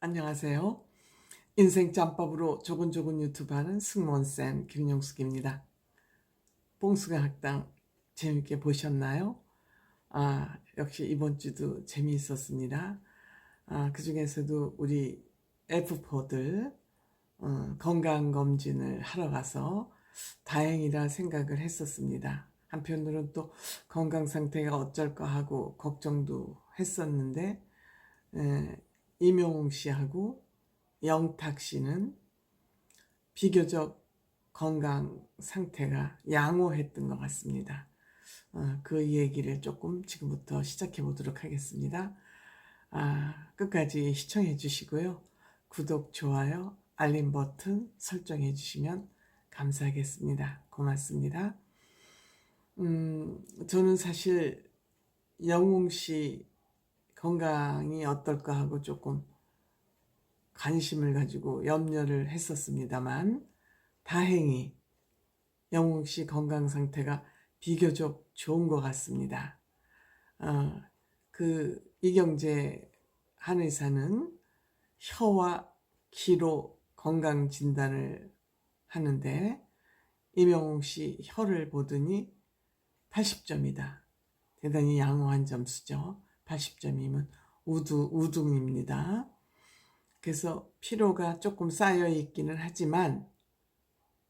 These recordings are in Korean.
안녕하세요. 인생 짬밥으로 조곤조곤 유튜브 하는 승무원쌤 김용숙입니다. 뽕수가 학당 재밌게 보셨나요? 역시 이번 주도 재미있었습니다. 그 중에서도 우리 F4들 건강검진을 하러 가서 다행이라 생각을 했었습니다. 한편으로는 또 건강 상태가 어쩔까 하고 걱정도 했었는데 이명웅 씨하고 영탁 씨는 비교적 건강 상태가 양호했던 것 같습니다. 그 얘기를 조금 지금부터 시작해 보도록 하겠습니다. 끝까지 시청해 주시고요. 구독, 좋아요, 알림 버튼 설정해 주시면 감사하겠습니다. 고맙습니다. 저는 사실 영웅 씨 건강이 어떨까 하고 조금 관심을 가지고 염려를 했었습니다만 다행히 영웅 씨 건강 상태가 비교적 좋은 것 같습니다. 이경재 한의사는 혀와 귀로 건강 진단을 하는데 이명웅 씨 혀를 보더니 80점이다. 대단히 양호한 점수죠. 80점이면 우등입니다. 그래서 피로가 조금 쌓여 있기는 하지만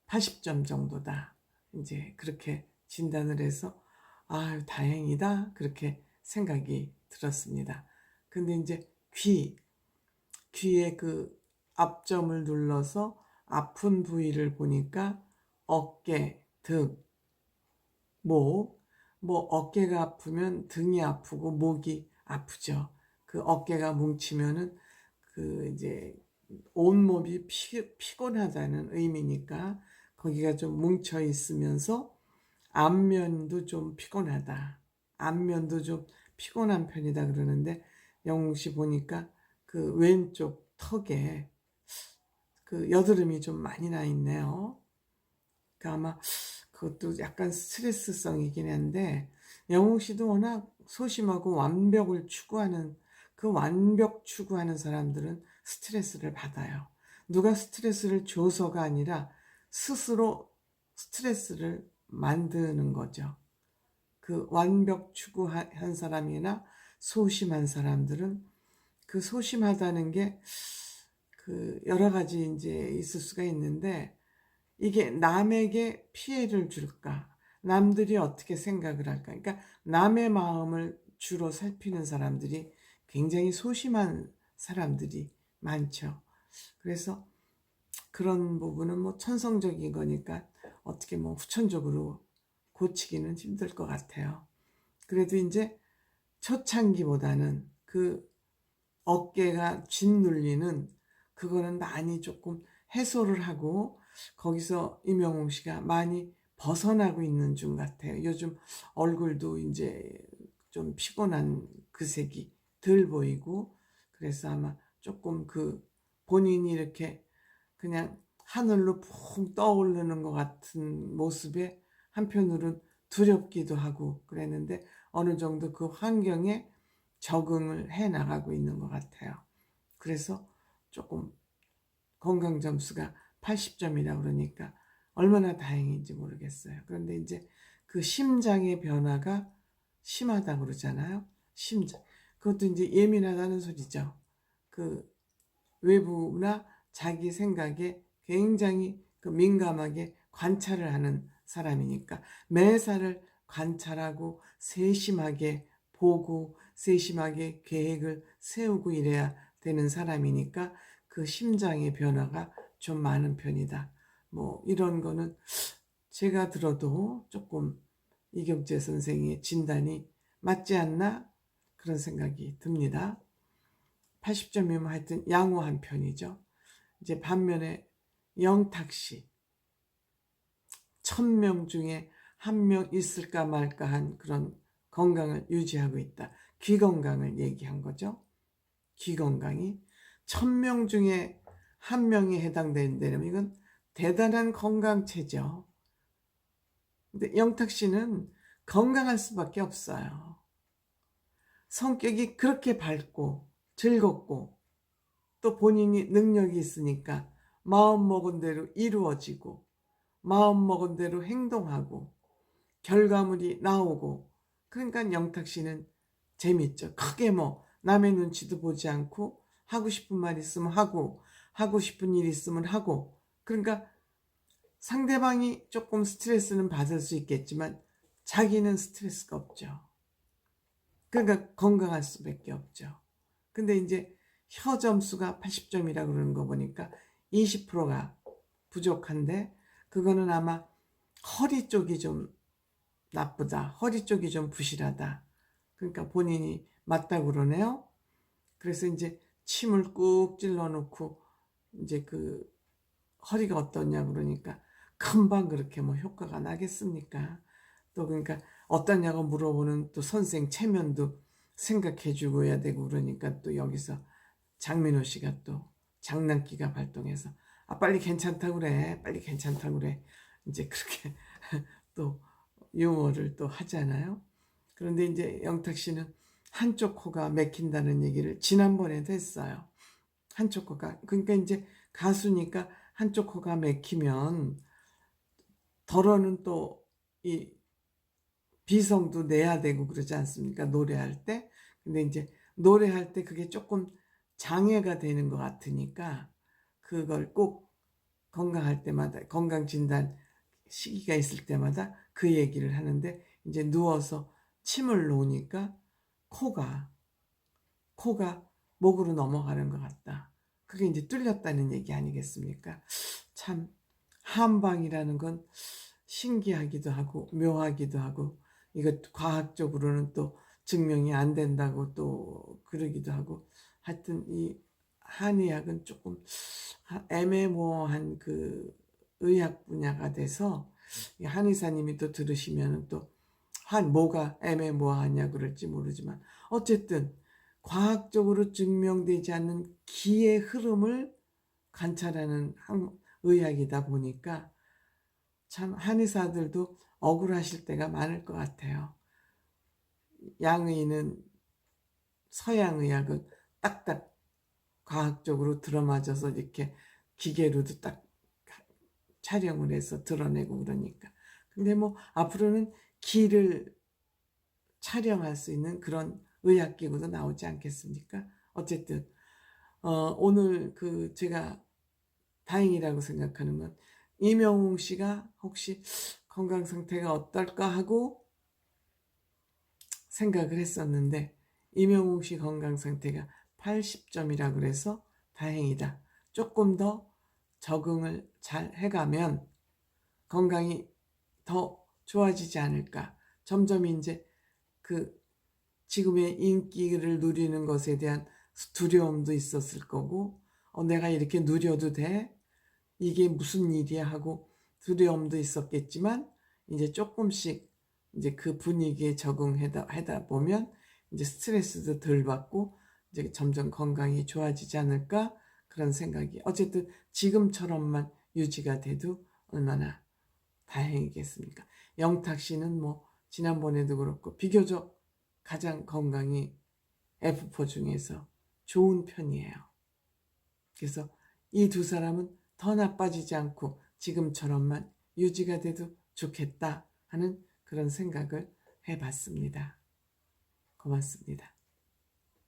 80점 정도다. 이제 그렇게 진단을 해서 다행이다. 그렇게 생각이 들었습니다. 근데 이제 귀에 그 앞점을 눌러서 아픈 부위를 보니까 어깨, 등, 목, 뭐 어깨가 아프면 등이 아프고 목이 아프죠. 그 어깨가 뭉치면은 이제 온몸이 피곤하다는 의미니까 거기가 좀 뭉쳐 있으면서 안면도 좀 피곤하다. 안면도 좀 피곤한 편이다 그러는데 영웅 씨 보니까 그 왼쪽 턱에 그 여드름이 좀 많이 나 있네요. 그러니까 아마 그것도 약간 스트레스성이긴 한데 영웅 씨도 워낙 소심하고 완벽을 추구하는 완벽 추구하는 사람들은 스트레스를 받아요. 누가 스트레스를 줘서가 아니라 스스로 스트레스를 만드는 거죠. 그 완벽 추구한 사람이나 소심한 사람들은 그 소심하다는 게 여러 가지 이제 있을 수가 있는데 이게 남에게 피해를 줄까? 남들이 어떻게 생각을 할까? 그러니까 남의 마음을 주로 살피는 사람들이 굉장히 소심한 사람들이 많죠. 그래서 그런 부분은 뭐 천성적인 거니까 어떻게 뭐 후천적으로 고치기는 힘들 것 같아요. 그래도 이제 초창기보다는 그 어깨가 짓눌리는 그거는 많이 조금 해소를 하고 거기서 이명웅 씨가 많이 벗어나고 있는 중 같아요. 요즘 얼굴도 이제 좀 피곤한 그 색이 덜 보이고 그래서 아마 조금 본인이 이렇게 그냥 하늘로 푹 떠오르는 것 같은 모습에 한편으로는 두렵기도 하고 그랬는데 어느 정도 그 환경에 적응을 해 나가고 있는 것 같아요. 그래서 조금 건강 점수가 80점이라 그러니까 얼마나 다행인지 모르겠어요. 그런데 이제 그 심장의 변화가 심하다고 그러잖아요. 심장. 그것도 이제 예민하다는 소리죠. 그 외부나 자기 생각에 굉장히 민감하게 관찰을 하는 사람이니까 매사를 관찰하고 세심하게 보고 세심하게 계획을 세우고 이래야 되는 사람이니까 그 심장의 변화가 좀 많은 편이다. 뭐 이런 거는 제가 들어도 조금 이경재 선생의 진단이 맞지 않나 그런 생각이 듭니다. 80점이면 하여튼 양호한 편이죠. 이제 반면에 영탁 씨 1000명 중에 한 명 있을까 말까 한 그런 건강을 유지하고 있다. 귀 건강을 얘기한 거죠. 귀 건강이 1000명 중에 한 명이 해당된다면 이건 대단한 건강체죠. 근데 영탁 씨는 건강할 수밖에 없어요. 성격이 그렇게 밝고 즐겁고 또 본인이 능력이 있으니까 마음먹은 대로 이루어지고 마음먹은 대로 행동하고 결과물이 나오고, 그러니까 영탁 씨는 재밌죠. 크게 뭐 남의 눈치도 보지 않고 하고 싶은 말 있으면 하고 하고 싶은 일 있으면 하고, 그러니까 상대방이 조금 스트레스는 받을 수 있겠지만 자기는 스트레스가 없죠. 그러니까 건강할 수밖에 없죠. 근데 이제 혀 점수가 80점이라 그러는 거 보니까 20%가 부족한데, 그거는 아마 허리 쪽이 좀 나쁘다, 허리 쪽이 좀 부실하다. 그러니까 본인이 맞다고 그러네요. 그래서 이제 침을 꾹 찔러 놓고 이제 그 허리가 어떠냐 그러니까 금방 그렇게 뭐 효과가 나겠습니까? 또 그러니까 어떠냐고 물어보는 또 선생 체면도 생각해 주고 해야 되고, 그러니까 또 여기서 장민호 씨가 또 장난기가 발동해서 아 빨리 괜찮다고 그래, 빨리 괜찮다고 그래, 이제 그렇게 또 유머를 또 하잖아요. 그런데 이제 영탁 씨는 한쪽 코가 막힌다는 얘기를 지난번에도 했어요. 한쪽 코가, 그러니까 이제 가수니까 한쪽 코가 막히면 덜어는 또 이 비성도 내야 되고 그러지 않습니까? 노래할 때. 근데 이제 노래할 때 그게 조금 장애가 되는 것 같으니까 그걸 꼭 건강할 때마다, 건강진단 시기가 있을 때마다 그 얘기를 하는데, 이제 누워서 침을 놓으니까 코가 목으로 넘어가는 것 같다. 그게 이제 뚫렸다는 얘기 아니겠습니까? 참 한방이라는 건 신기하기도 하고 묘하기도 하고, 이거 과학적으로는 또 증명이 안 된다고 또 그러기도 하고, 하여튼 이 한의학은 조금 애매모호한 그 의학 분야가 돼서, 한의사님이 또 들으시면 또 뭐가 애매모호하냐 그럴지 모르지만, 어쨌든 과학적으로 증명되지 않는 기의 흐름을 관찰하는 의학이다 보니까 참 한의사들도 억울하실 때가 많을 것 같아요. 양의는, 서양의학은 딱딱 과학적으로 들어맞아서 이렇게 기계로도 딱 촬영을 해서 드러내고 그러니까. 근데 뭐 앞으로는 기를 촬영할 수 있는 그런 의학기구도 나오지 않겠습니까? 어쨌든 오늘 그 제가 다행이라고 생각하는 건, 이명웅 씨가 혹시 건강 상태가 어떨까 하고 생각을 했었는데, 이명웅 씨 건강 상태가 80점이라 그래서 다행이다. 조금 더 적응을 잘 해가면 건강이 더 좋아지지 않을까. 점점 이제 그 지금의 인기를 누리는 것에 대한 두려움도 있었을 거고, 내가 이렇게 누려도 돼? 이게 무슨 일이야 하고 두려움도 있었겠지만, 이제 조금씩 이제 그 분위기에 적응하다 보면 이제 스트레스도 덜 받고 이제 점점 건강이 좋아지지 않을까, 그런 생각이, 어쨌든 지금처럼만 유지가 돼도 얼마나 다행이겠습니까? 영탁 씨는 뭐 지난번에도 그렇고 비교적 가장 건강이 F4 중에서 좋은 편이에요. 그래서 이 두 사람은 더 나빠지지 않고 지금처럼만 유지가 돼도 좋겠다 하는 그런 생각을 해봤습니다. 고맙습니다.